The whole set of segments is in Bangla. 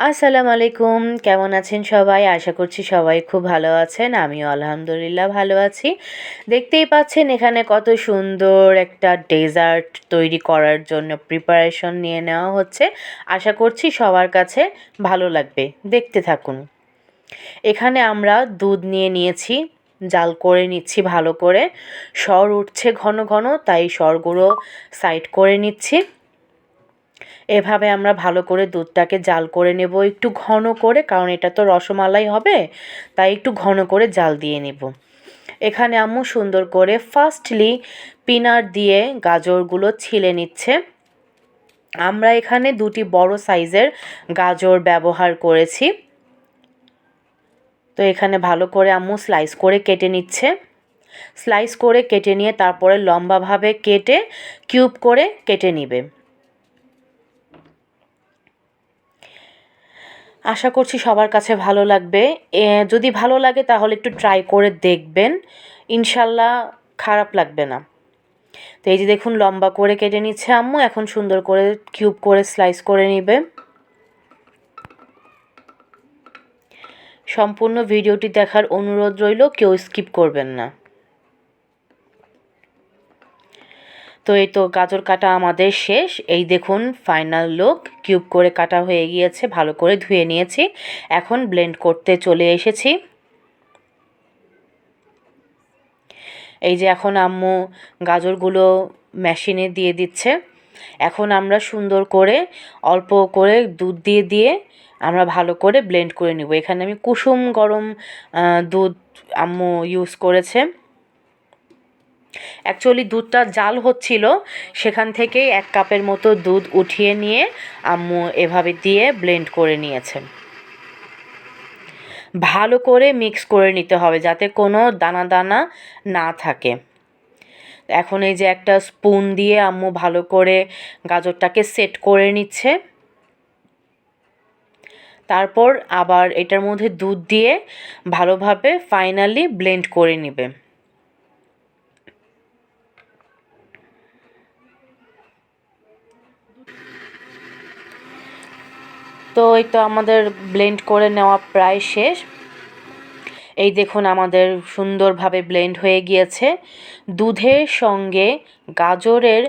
আসসালামু আলাইকুম। কেমন আছেন সবাই? আশা করছি সবাই খুব ভালো আছেন। আমিও আলহামদুলিল্লাহ ভালো আছি। দেখতেই পাচ্ছেন এখানে কত সুন্দর একটা ডেজার্ট তৈরি করার জন্য প্রিপারেশন নিয়ে নেওয়া হচ্ছে। আশা করছি সবার কাছে ভালো লাগবে। দেখতে থাকুন। এখানে আমরা দুধ নিয়ে নিয়েছি। জাল করে নিচ্ছি ভালো করে। সর উঠছে ঘন ঘন, তাই সরগুলো সাইড করে নিচ্ছি। এভাবে আমরা ভালো করে দুধটাকে জাল করে নেব একটু ঘন করে, কারণ এটা তো রসমালাই হবে, তাই একটু ঘন করে জাল দিয়ে নেব। এখানে আম্মু সুন্দর করে ফার্স্টলি পিনাট দিয়ে গাজরগুলো ছিলে নিচ্ছে। আমরা এখানে দুটি বড় সাইজের গাজর ব্যবহার করেছি। তো এখানে ভালো করে আম্মু স্লাইস করে কেটে নিচ্ছে। স্লাইস করে কেটে নিয়ে তারপরে লম্বাভাবে কেটে কিউব করে কেটে নিবে। আশা করছি সবার কাছে ভালো লাগবে। যদি ভালো লাগে তাহলে একটু ট্রাই করে দেখবেন, ইনশাল্লাহ খারাপ লাগবে না। তো এই যে দেখুন লম্বা করে কেটে নিচ্ছে আম্মু, এখন সুন্দর করে কিউব করে স্লাইস করে নিবে। সম্পূর্ণ ভিডিওটি দেখার অনুরোধ রইল, কেউ স্কিপ করবেন না। তো এই তো গাজর কাটা আমাদের শেষ। এই দেখুন ফাইনাল লুক, কিউব করে কাটা হয়ে গিয়েছে, ভালো করে ধুয়ে নিয়েছি। এখন ব্লেন্ড করতে চলে এসেছি। এই যে এখন আম্মু গাজরগুলো মেশিনে দিয়ে দিচ্ছে। এখন আমরা সুন্দর করে অল্প করে দুধ দিয়ে দিয়ে আমরা ভালো করে ব্লেন্ড করে নিব। এখানে আমি কুসুম গরম দুধ আম্মু ইউজ করেছে। অ্যাকচুয়ালি দুধটা জাল হচ্ছিল, সেখান থেকেই 1 কাপের মতো দুধ উঠিয়ে নিয়ে আম্মু এভাবে দিয়ে ব্লেন্ড করে নিয়েছে। ভালো করে মিক্স করে নিতে হবে যাতে কোনো দানা দানা না থাকে। এখন এই যে একটা স্পুন দিয়ে আম্মু ভালো করে গাজরটাকে সেট করে নিচ্ছে। তারপর আবার এটার মধ্যে দুধ দিয়ে ভালোভাবে ফাইনালি ব্লেন্ড করে নেবে। তো এই তো আমাদের ব্লেন্ড করে নেওয়া প্রায় শেষ। এই দেখুন আমাদের সুন্দরভাবে ব্লেন্ড হয়ে গিয়েছে। দুধের সঙ্গে গাজরের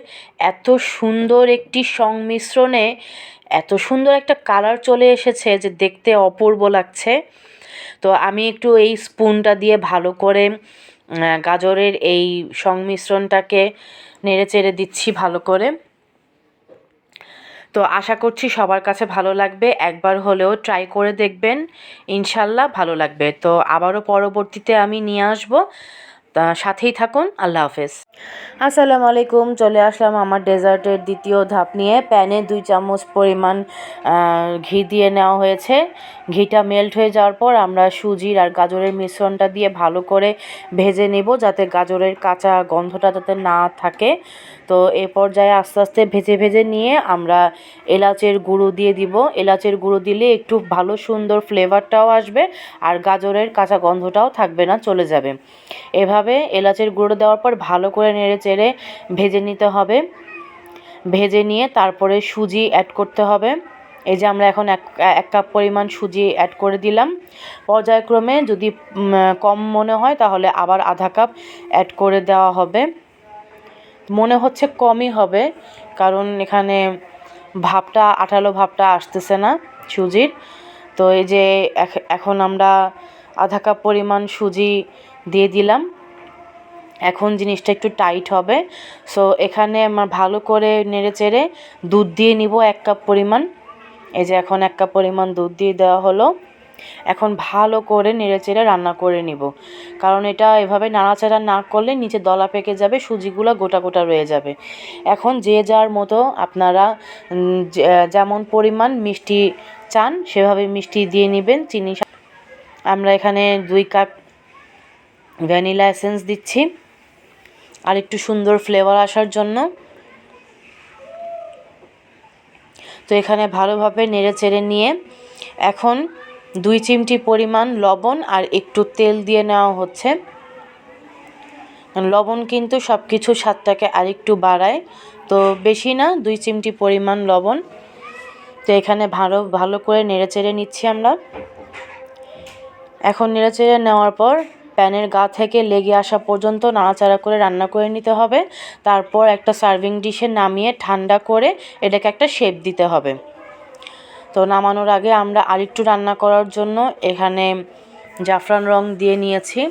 এত সুন্দর একটি সংমিশ্রণে এত সুন্দর একটা কালার চলে এসেছে যে দেখতে অপূর্ব লাগছে। তো আমি একটু এই স্পুনটা দিয়ে ভালো করে গাজরের এই সংমিশ্রণটাকে নেড়েচেড়ে দিচ্ছি ভালো করে। তো আশা করছি সবার কাছে ভালো লাগবে। একবার হলেও ট্রাই করে দেখবেন, ইনশাল্লাহ ভালো লাগবে। তো আবারও পরবর্তীতে আমি নিয়ে আসবো, তা সাথেই থাকুন। আল্লাহ হাফেজ। আসসালামু আলাইকুম। চলে আসলাম আমার ডেজার্টের দ্বিতীয় ধাপ নিয়ে। প্যানে 2 চামচ পরিমাণ ঘি দিয়ে নেওয়া হয়েছে। ঘিটা মেল্ট হয়ে যাওয়ার পর আমরা সুজির আর গাজরের মিশ্রণটা দিয়ে ভালো করে ভেজে নেব, যাতে গাজরের কাঁচা গন্ধটা যাতে না থাকে। তো এ পর্যায়ে আস্তে আস্তে ভেজে ভেজে নিয়ে আমরা এলাচের গুঁড়ো দিয়ে দিব। এলাচের গুঁড়ো দিলে একটু ভালো সুন্দর ফ্লেভারটাও আসবে আর গাজরের কাঁচা গন্ধটাও থাকবে না, চলে যাবে। এভাবে এলাচের গুঁড়ো দেওয়ার পর ভালো করে নেড়ে চেড়ে ভেজে নিতে হবে। ভেজে নিয়ে তারপরে সুজি অ্যাড করতে হবে। এই যে আমরা এখন এক কাপ পরিমাণ সুজি অ্যাড করে দিলাম। পর্যায়ক্রমে যদি কম মনে হয় তাহলে আবার আধা কাপ অ্যাড করে দেওয়া হবে। মনে হচ্ছে কমই হবে, কারণ এখানে ভাবটা আঠালো ভাবটা আসতেছে না সুজির। তো এই যে এখন আমরা আধা কাপ পরিমাণ সুজি দিয়ে দিলাম। এখন জিনিসটা একটু টাইট হবে। সো এখানে আমার ভালো করে নেড়েচেড়ে দুধ দিয়ে নিব 1 কাপ পরিমাণ। এই যে এখন 1 কাপ পরিমাণ দুধ দিয়ে দেওয়া হলো। এখন ভালো করে নেড়েচেড়ে রান্না করে নিব, কারণ এটা এভাবে নাড়াচাড়া না করলে নিচে দলা পেকে যাবে, সুজিগুলো গোটা গোটা রয়ে যাবে। এখন যে যার মতো আপনারা যেমন পরিমাণ মিষ্টি চান সেভাবে মিষ্টি দিয়ে নেবেন। চিনি আমরা এখানে 2 কাপ ভ্যানিলা এসেন্স দিচ্ছি আর একটু সুন্দর ফ্লেভার আসার জন্য। তো এখানে ভালোভাবে নেড়ে চেড়ে নিয়ে এখন 2 চিমটি পরিমাণ লবণ আর একটু তেল দিয়ে নেওয়া হচ্ছে। লবণ কিন্তু সব কিছুর স্বাদটাকে আরেকটু বাড়ায়, তো বেশি না, 2 চিমটি পরিমাণ লবণ। তো এখানে ভালো ভালো করে নেড়েচেড়ে নিচ্ছি আমরা। এখন নেড়েচেড়ে নেওয়ার পর প্যানের গা থেকে লেগে আসা পর্যন্ত নাড়াচাড়া করে রান্না করে নিতে হবে। তারপর একটা সার্ভিং ডিশে নামিয়ে ঠান্ডা করে এটাকে একটা শেপ দিতে হবে। তো নামানোর আগে আমরা আরেকটু রান্না করার জন্য এখানে জাফরান রং দিয়ে নিয়েছি,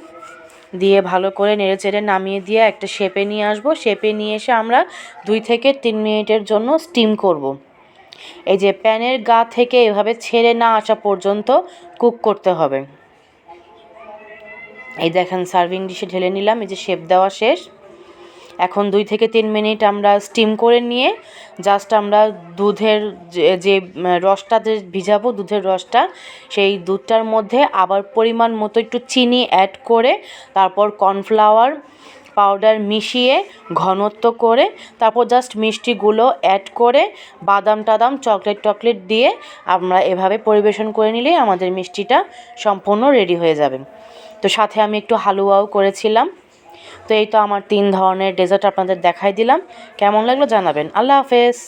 দিয়ে ভালো করে নেড়েচেড়ে নামিয়ে দিয়ে একটা শেপে নিয়ে আসবো। শেপে নিয়ে এসে আমরা 2 থেকে 3 মিনিটের জন্য স্টিম করব। এই যে প্যানের গা থেকে এভাবে ছেড়ে না আসা পর্যন্ত কুক করতে হবে। এই দেখেন সার্ভিং ডিশে ঢেলে নিলাম, এই যে শেপ দেওয়া শেষ। এখন 2 থেকে 3 মিনিট আমরা স্টিম করে নিয়ে জাস্ট আমরা দুধের যে রসটা যে ভিজাবো, দুধের রসটা, সেই দুধটার মধ্যে আবার পরিমাণ মতো একটু চিনি অ্যাড করে তারপর কর্নফ্লাওয়ার পাউডার মিশিয়ে ঘনত্ব করে তারপর জাস্ট মিষ্টিগুলো অ্যাড করে বাদাম টাদাম চকলেট দিয়ে আমরা এভাবে পরিবেশন করে নিলেই আমাদের মিষ্টিটা সম্পূর্ণ রেডি হয়ে যাবে। তো সাথে আমি একটু হালুয়াও করেছিলাম। তো এই তো আমার 3 ধরনের ডেজার্ট আপনাদের দেখাই দিলাম। কেমন লাগলো জানাবেন। আল্লাহ হাফেজ।